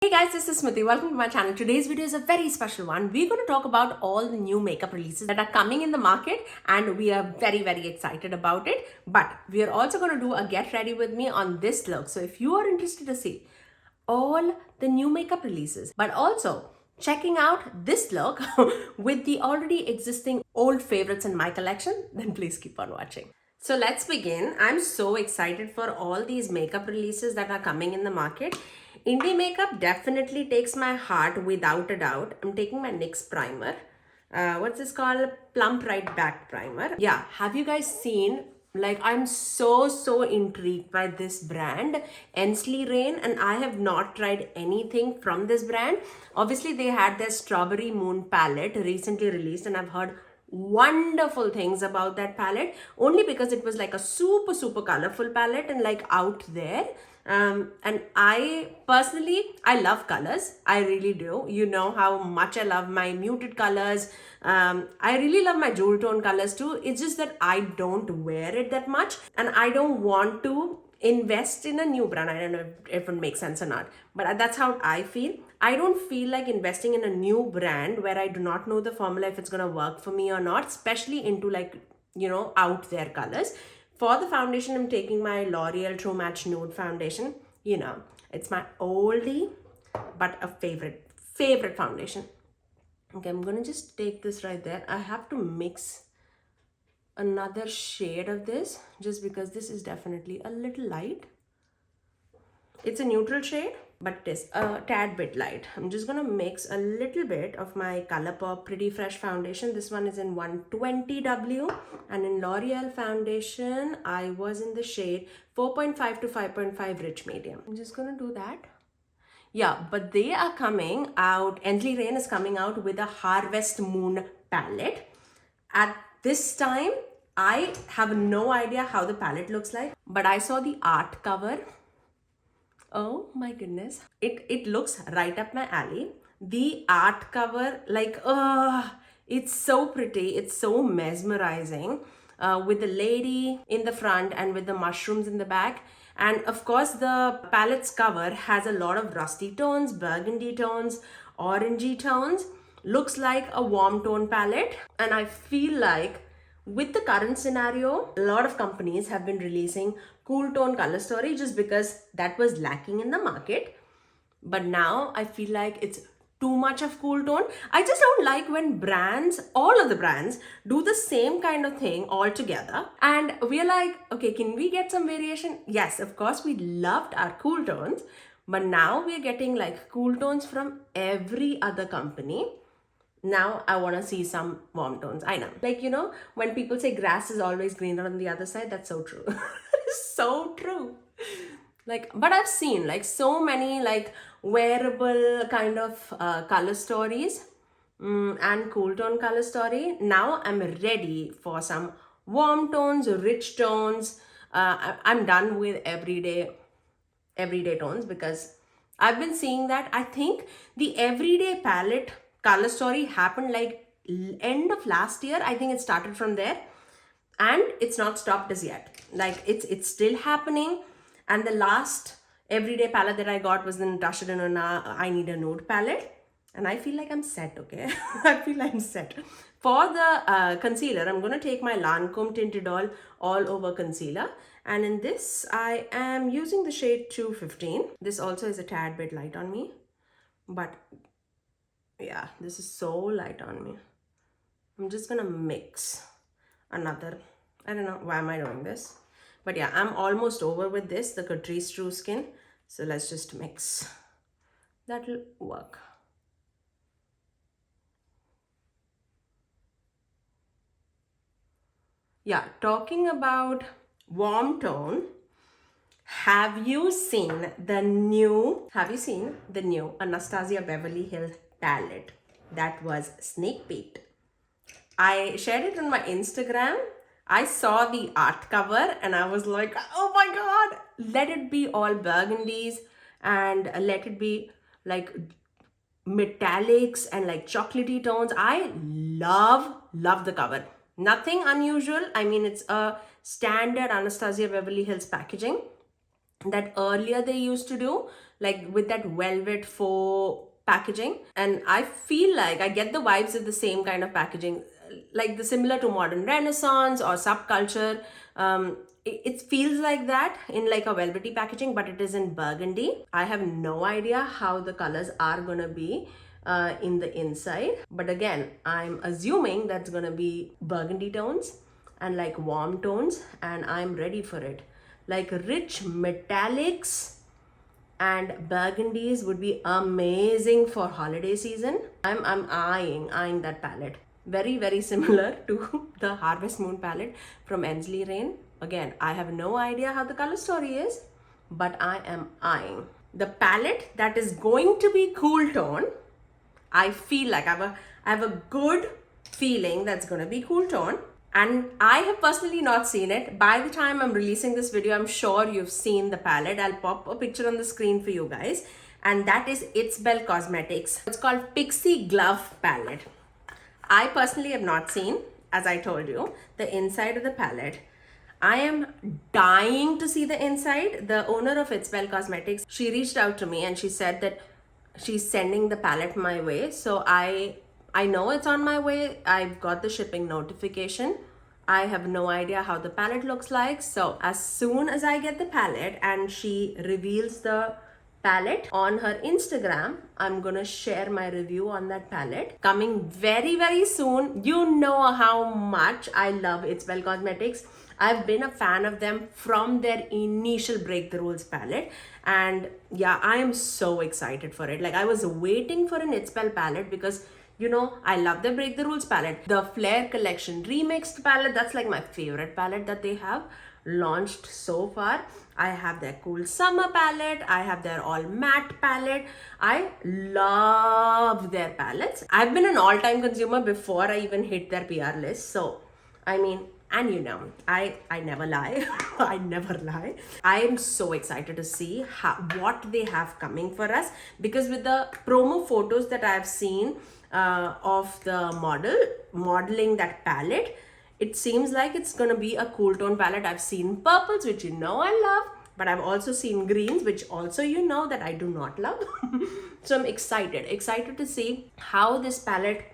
Hey guys, this is Smithy. Welcome to my channel. Today's video is a very special one. We're going to talk about all the new makeup releases that are coming in the market and we are very excited about it. But we are also going to do a get ready with me on this look. So if you are interested to see all the new makeup releases, but also checking out this look with the already existing old favorites in my collection, then please keep on watching. So let's begin. I'm so excited for all these makeup releases that are coming in the market. Indie makeup definitely takes my heart without a doubt. I'm taking my NYX primer. What's this called? Plump Right Back primer. Yeah, have you guys seen? Like, I'm so intrigued by this brand, Ensley Rain, and I have not tried anything from this brand. Obviously, they had their Strawberry Moon palette recently released, and I've heard wonderful things about that palette only because it was like a super colorful palette and like out there. And I personally, I love colors. I really do. You know how much I love my muted colors. I really love my jewel tone colors too. It's just that I don't wear it that much and I don't want to invest in a new brand. I don't know if it makes sense or not, but that's how I feel. I don't feel like investing in a new brand where I do not know the formula if it's going to work for me or not, especially into like, out there colors. For the foundation, I'm taking my L'Oreal True Match Nude foundation. It's my oldie, but a favorite foundation. Okay, I'm going to just take this right there. I have to mix another shade of this just because this is definitely a little light. It's a neutral shade, but it is a tad bit light. I'm just gonna mix a little bit of my Colourpop Pretty Fresh foundation. This one is in 120W, and in L'Oreal foundation, I was in the shade 4.5 to 5.5 Rich Medium. I'm just gonna do that. Yeah, but they are coming out, Ensley Rain is coming out with a Harvest Moon palette. At this time, I have no idea how the palette looks like, but I saw the art cover. Oh my goodness. It looks right up my alley. The art cover, like, it's so pretty. It's so mesmerizing with the lady in the front and with the mushrooms in the back. And of course, the palette's cover has a lot of rusty tones, burgundy tones, orangey tones. Looks like a warm tone palette. And I feel like with the current scenario, a lot of companies have been releasing cool tone color story just because that was lacking in the market. But now I feel like it's too much of cool tone. I just don't like when brands, all of the brands, do the same kind of thing all together. And we're like, okay, can we get some variation? Yes, of course, we loved our cool tones. But now we're getting like cool tones from every other company. Now I want to see some warm tones. I know. Like, when people say grass is always greener on the other side, that's so true. So true. Like, but I've seen like so many like wearable kind of color stories and cool tone color story. Now I'm ready for some warm tones, rich tones. I'm done with everyday tones because I've been seeing that. I think the everyday palette color story happened like end of last year. I think it started from there and it's not stopped as yet. Like it's still happening. And the last everyday palette that I got was the Natasha Denona I Need a Nude palette. And I feel like I'm set, okay? I feel like I'm set. For the concealer, I'm going to take my Lancome Tinted All Over Concealer. And in this, I am using the shade 215. This also is a tad bit light on me. But yeah, this is so light on me. I'm just gonna mix another, I don't know why am I doing this, but yeah, I'm almost over with this, the Catrice True Skin. So let's just mix. That'll work. Yeah, talking about warm tone, have you seen the new Anastasia Beverly Hills palette that was sneak peeked? I shared it on my Instagram. I saw the art cover and I was like, oh my god, let it be all burgundies and let it be like metallics and like chocolatey tones. I love the cover. Nothing unusual. I mean, it's a standard Anastasia Beverly Hills packaging. that earlier they used to do, like with that velvet faux packaging. And I feel like I get the vibes of the same kind of packaging, like the similar to modern renaissance or subculture. It feels like that in like a velvety packaging, but it is in burgundy. I have no idea how the colors are gonna be in the inside, but again, I'm assuming that's gonna be burgundy tones and like warm tones, and I'm ready for it. Like rich metallics and burgundies would be amazing for holiday season. I'm eyeing that palette. Very similar to the Harvest Moon palette from Ensley Rain. Again, I have no idea how the color story is, but I am eyeing the palette that is going to be cool tone. I feel like I have a good feeling that's going to be cool tone. And I have personally not seen it. By the time I'm releasing this video, I'm sure you've seen the palette. I'll pop a picture on the screen for you guys. And that is It's Belle Cosmetics. It's called Pixie Glove Palette. I personally have not seen, as I told you, the inside of the palette. I am dying to see the inside. The owner of It's Belle Cosmetics, she reached out to me and she said that she's sending the palette my way. So I know it's on my way. I've got the shipping notification. I have no idea how the palette looks like. So as soon as I get the palette and she reveals the palette on her Instagram, I'm gonna share my review on that palette. Coming very soon. You know how much I love It's Belle Cosmetics. I've been a fan of them from their initial Break the Rules palette, and yeah, I am so excited for it. Like, I was waiting for an It's Belle palette because, you know, I love the Break the Rules palette. The Flare Collection Remixed palette, that's like my favorite palette that they have launched so far. I have their Cool Summer palette. I have their All Matte palette. I love their palettes. I've been an all-time consumer before I even hit their PR list. So, I mean, and you know, I never lie. I never lie. I am so excited to see what they have coming for us, because with the promo photos that I've seen of the modeling that palette, it seems like it's gonna be a cool tone palette. I've seen purples, which you know I love, but I've also seen greens, which also you know that I do not love. So I'm excited to see how this palette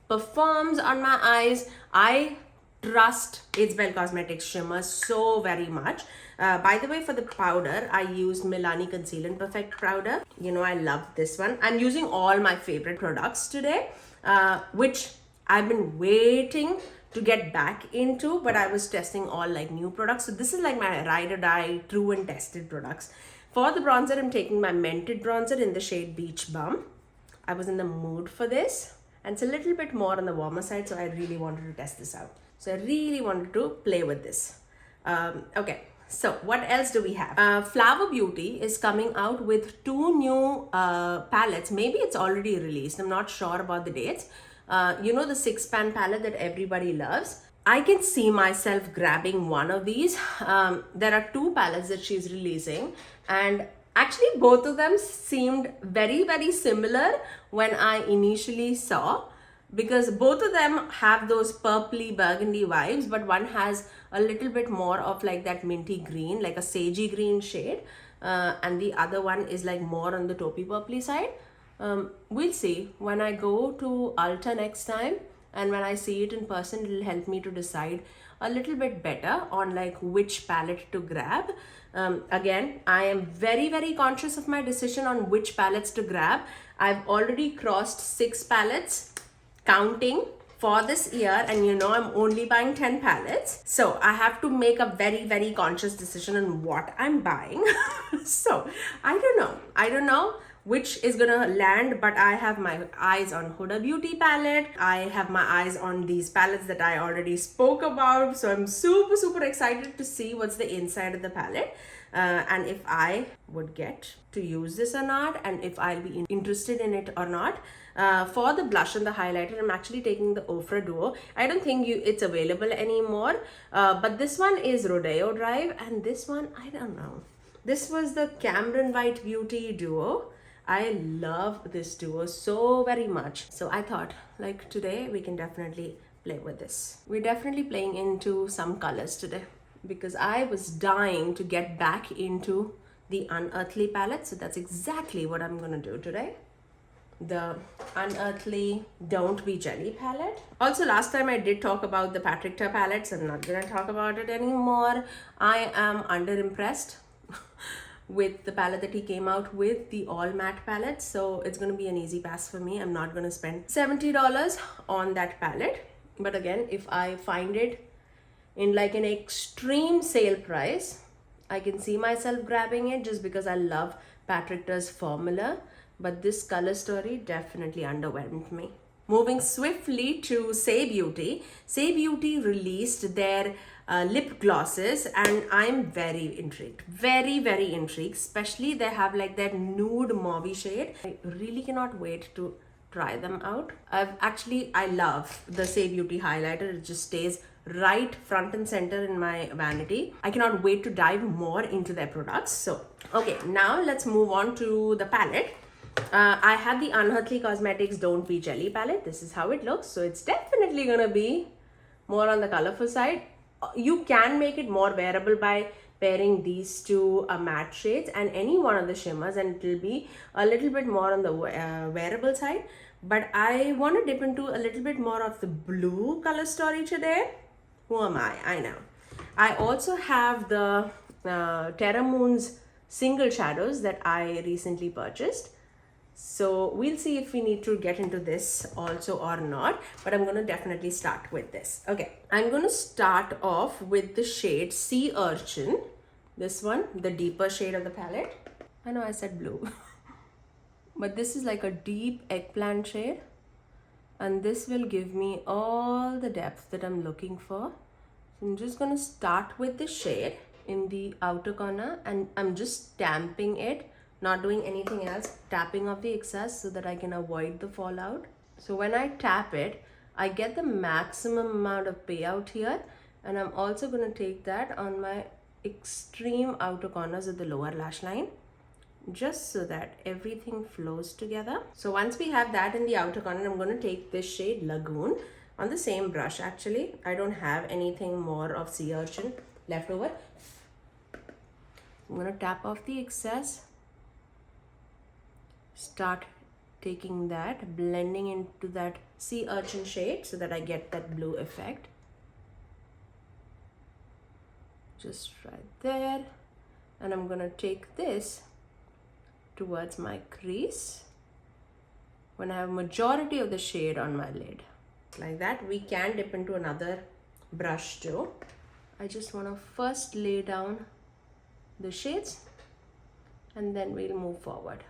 performs on my eyes. I trust It's Belle Cosmetics shimmer so very much. By the way, for the powder, I used Milani Conceal and Perfect powder. You know, I love this one. I'm using all my favorite products today, which I've been waiting to get back into, but I was testing all like new products. So this is like my ride or die, true and tested products. For the bronzer, I'm taking my Mented bronzer in the shade Beach Bum. I was in the mood for this, and it's a little bit more on the warmer side, so I really wanted to test this out. So I really wanted to play with this. Okay, so what else do we have? Flower Beauty is coming out with 2 new palettes. Maybe it's already released. I'm not sure about the dates. You know, the 6-pan palette that everybody loves. I can see myself grabbing one of these. There are 2 palettes that she's releasing, and actually both of them seemed very similar when I initially saw, because both of them have those purpley burgundy vibes, but one has a little bit more of like that minty green, like a sagey green shade, and the other one is like more on the taupey purpley side. We'll see when I go to Ulta next time, and when I see it in person, it'll help me to decide a little bit better on like which palette to grab. Again, I am very conscious of my decision on which palettes to grab. I've already crossed 6 palettes counting for this year, and you know I'm only buying 10 palettes, so I have to make a very conscious decision on what I'm buying. So I don't know which is gonna land, but I have my eyes on Huda Beauty palette. I have my eyes on these palettes that I already spoke about, so I'm super excited to see what's the inside of the palette, and if I would get to use this or not, and if I'll be interested in it or not. For the blush and the highlighter, I'm actually taking the Ofra Duo. I don't think it's available anymore, but this one is Rodeo Drive, and this one, I don't know. This was the Cameron White Beauty Duo. I love this duo so very much. So I thought, like, today we can definitely play with this. We're definitely playing into some colors today. because I was dying to get back into the Unearthly palette. So that's exactly what I'm gonna do today. The Unearthly Don't Be Jelly palette. Also, last time I did talk about the Patrick Ta palettes. I'm not gonna talk about it anymore. I am underimpressed with the palette that he came out with, the all matte palette. So it's gonna be an easy pass for me. I'm not gonna spend $70 on that palette. But again, if I find it in like an extreme sale price, I can see myself grabbing it just because I love Patrick Ta's formula. But this color story definitely underwhelmed me. Moving swiftly to Say Beauty. Say Beauty released their lip glosses and I'm very intrigued. Very intrigued. Especially they have like that nude mauve shade. I really cannot wait to try them out. I love the Say Beauty highlighter. It just stays right front and center in my vanity. I cannot wait to dive more into their products. So, okay, now let's move on to the palette. I have the Unearthly Cosmetics Don't Be Jelly palette. This is how it looks. So it's definitely gonna be more on the colorful side. You can make it more wearable by pairing these two matte shades and any one of the shimmers, and it will be a little bit more on the wearable side. But I want to dip into a little bit more of the blue color story today. Who am I? I know. I also have the Terra Moon's single shadows that I recently purchased. So we'll see if we need to get into this also or not, but I'm going to definitely start with this. Okay, I'm going to start off with the shade Sea Urchin. This one, the deeper shade of the palette. I know I said blue, but this is like a deep eggplant shade. And this will give me all the depth that I'm looking for. So I'm just going to start with the shade in the outer corner and I'm just stamping it. Not doing anything else, tapping off the excess so that I can avoid the fallout. So when I tap it, I get the maximum amount of payout here, and I'm also going to take that on my extreme outer corners of the lower lash line, just so that everything flows together. So once we have that in the outer corner, I'm going to take this shade Lagoon on the same brush. Actually, I don't have anything more of Sea Urchin left over. I'm going to tap off the excess. Start taking that, blending into that Sea Urchin shade so that I get that blue effect. Just right there. And I'm gonna take this towards my crease when I have majority of the shade on my lid. Like that. We can dip into another brush too. I just wanna first lay down the shades and then we'll move forward.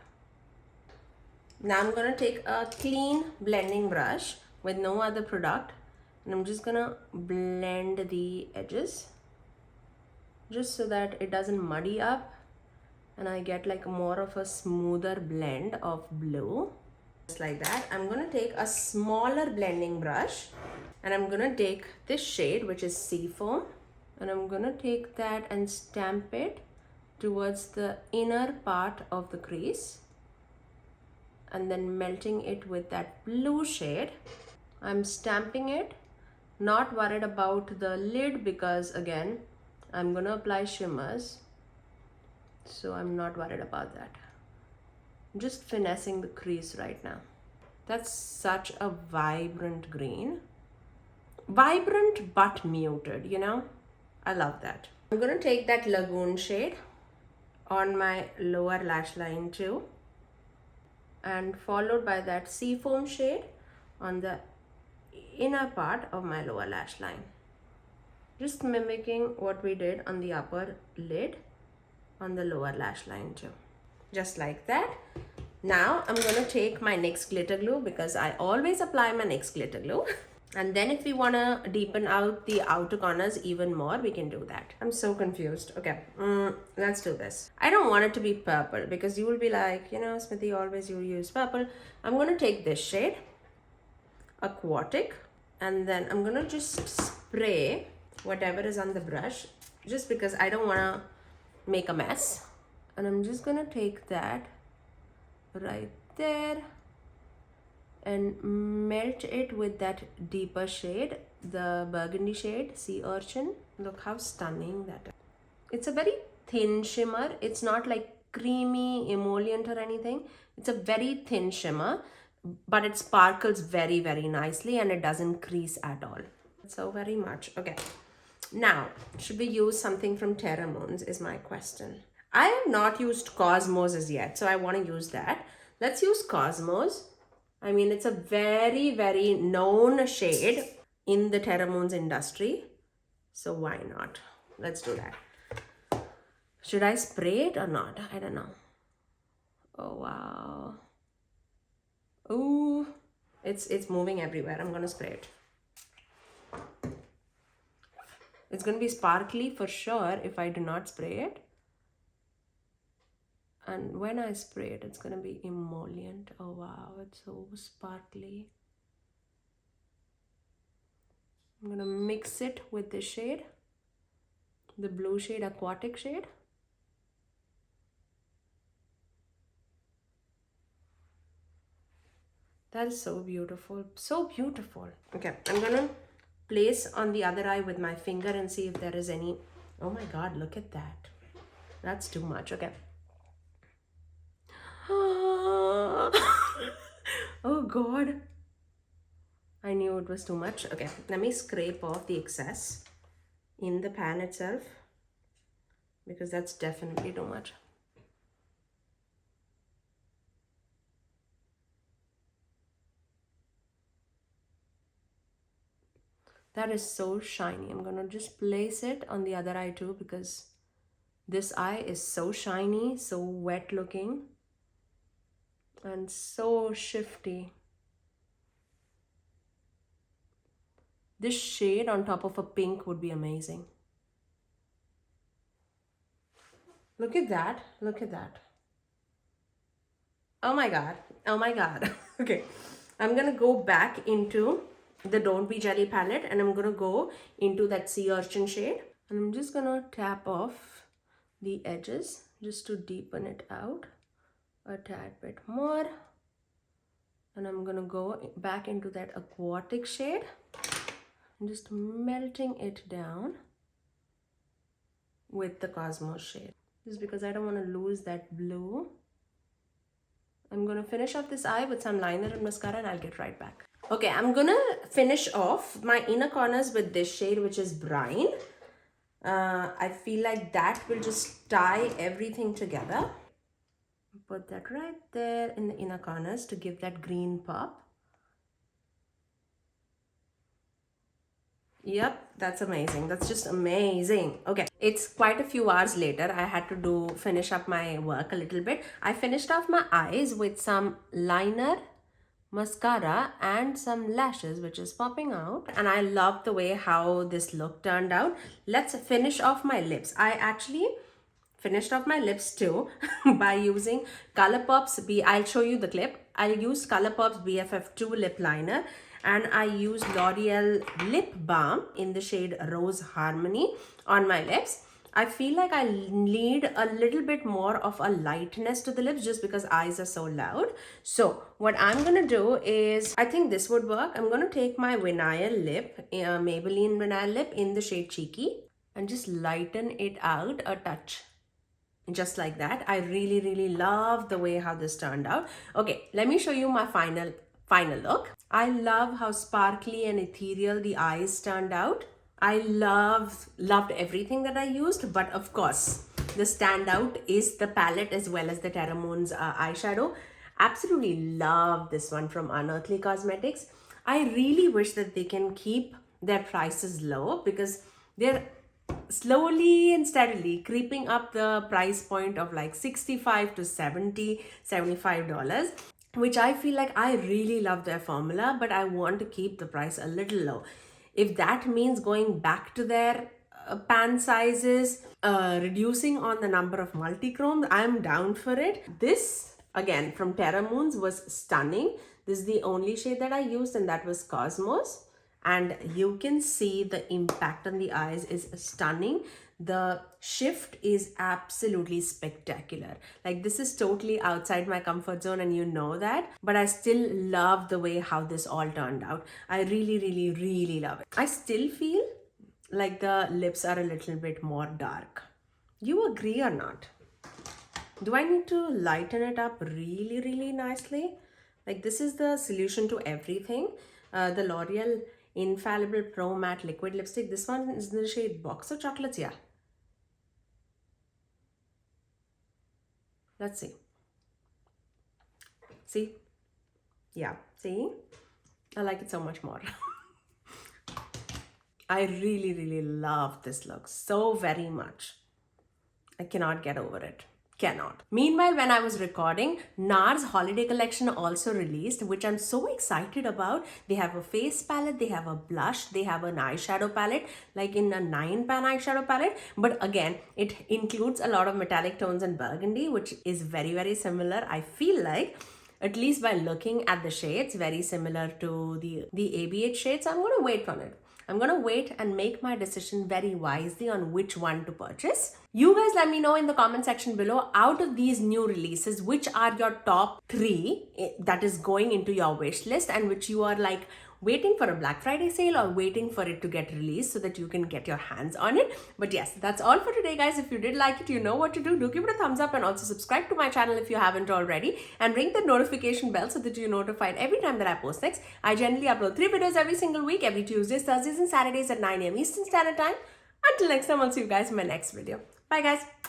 Now I'm going to take a clean blending brush with no other product and I'm just going to blend the edges just so that it doesn't muddy up and I get like more of a smoother blend of blue. Just like that. I'm going to take a smaller blending brush and I'm going to take this shade, which is Seafoam, and I'm going to take that and stamp it towards the inner part of the crease. And then melting it with that blue shade. I'm stamping it, not worried about the lid because again, I'm gonna apply shimmers. So I'm not worried about that. Just finessing the crease right now. That's such a vibrant green. Vibrant but muted, you know? I love that. I'm gonna take that Lagoon shade on my lower lash line too. And followed by that Seafoam shade on the inner part of my lower lash line. Just mimicking what we did on the upper lid on the lower lash line too. Just like that. Now I'm going to take my NYX glitter glue because I always apply my NYX glitter glue. And then if we want to deepen out the outer corners even more, we can do that. I'm so confused. Okay, let's do this. I don't want it to be purple because you will be like, you know, Smithy, always you use purple. I'm going to take this shade, Aquatic, and then I'm going to just spray whatever is on the brush just because I don't want to make a mess. And I'm just going to take that right there and melt it with that deeper shade the burgundy shade, Sea Urchin. Look how stunning that is. It's a very thin shimmer. It's not like creamy, emollient or anything. It's a very thin shimmer, but it sparkles very, very nicely and it doesn't crease at all. So very much. Okay. Now, should we use something from Terra Moons is my question. I have not used Cosmos as yet, so I want to use that. Let's use Cosmos. I mean, it's a very, very known shade in the Terra Moons industry. So why not? Let's do that. Should I spray it or not? I don't know. Oh, wow. Ooh, it's moving everywhere. I'm going to spray it. It's going to be sparkly for sure if I do not spray it. And when I spray it, it's going to be emollient. Oh wow, it's so sparkly. I'm going to mix it with this shade, the blue shade, aquatic shade. That is so beautiful, so beautiful. Okay, I'm going to place on the other eye with my finger and see if there is any. Oh my god, look at that. That's too much. Okay. Oh god, I knew it was too much. Okay, let me scrape off the excess in the pan itself because that's definitely too much. That is so shiny. I'm gonna just place it on the other eye too because this eye is so shiny, so wet looking and so shifty. This shade on top of a pink would be amazing. Look at that. Look at that. Oh my god. Oh my god. Okay. I'm gonna go back into the Don't Be Jelly palette and I'm gonna go into that Sea Urchin shade. And I'm just gonna tap off the edges just to deepen it out a tad bit more. And I'm gonna go back into that aquatic shade and just melting it down with the Cosmos shade. Just because I don't want to lose that blue. I'm gonna finish off this eye with some liner and mascara and I'll get right back. Okay, I'm gonna finish off my inner corners with this shade, which is Brine. I feel like that will just tie everything together. Put that right there in the inner corners to give that green pop. Yep, that's amazing. That's just amazing. Okay, it's quite a few hours later. I had to finish up my work a little bit. I finished off my eyes with some liner, mascara and some lashes, which is popping out, and I love the way how this look turned out. Let's finish off my lips. I actually finished off my lips too by using Colourpop's I'll show you the clip. I used Colourpop's BFF2 lip liner and I used L'Oreal lip balm in the shade Rose Harmony on my lips. I feel like I need a little bit more of a lightness to the lips just because eyes are so loud. So what I'm gonna do is, I think this would work. I'm gonna take my Vinyl lip, Maybelline Vinyl lip in the shade Cheeky and just lighten it out a touch. Just like that. I really love the way how this turned out. Okay, let me show you my final look. I love how sparkly and ethereal the eyes turned out. I loved everything that I used, but of course the standout is the palette as well as the Terra Moons eyeshadow. Absolutely love this one from Unearthly Cosmetics. I really wish that they can keep their prices low because they're slowly and steadily creeping up the price point of like $65 to $75, which I feel like I really love their formula, but I want to keep the price a little low. If that means going back to their pan sizes, reducing on the number of multi-chromes, I'm down for it. This, again, from Terra Moons was stunning. This is the only shade that I used and that was Cosmos. and you can see the impact on the eyes is stunning. The shift is absolutely spectacular. Like, this is totally outside my comfort zone and you know that, but I still love the way how this all turned out. I really love it. I still feel like the lips are a little bit more dark. You agree or not? Do I need to lighten it up really nicely? Like, this is the solution to everything. The L'Oreal Infallible Pro Matte Liquid Lipstick. This one is in the shade Boxer Chocolates, yeah. Let's see. See? Yeah, see? I like it so much more. I really love this look so very much. I cannot get over it. Cannot. Meanwhile, when I was recording, NARS holiday collection also released, which I'm so excited about. They have a face palette, they have a blush, they have an eyeshadow palette, like in a 9-pan eyeshadow palette. But again, it includes a lot of metallic tones and burgundy, which is very similar. I feel like, at least by looking at the shades, very similar to the ABH shades. So I'm going to wait on it. I'm going to wait and make my decision very wisely on which one to purchase. You guys let me know in the comment section below, out of these new releases, which are your top 3 that is going into your wish list and which you are like waiting for a Black Friday sale or waiting for it to get released so that you can get your hands on it. But yes, that's all for today, guys. If you did like it, you know what to do. Do give it a thumbs up and also subscribe to my channel if you haven't already, and ring the notification bell so that you're notified every time that I post next. I generally upload 3 videos every single week, every Tuesdays, Thursdays and Saturdays at 9 AM Eastern Standard Time. Until next time, I'll see you guys in my next video. Bye guys.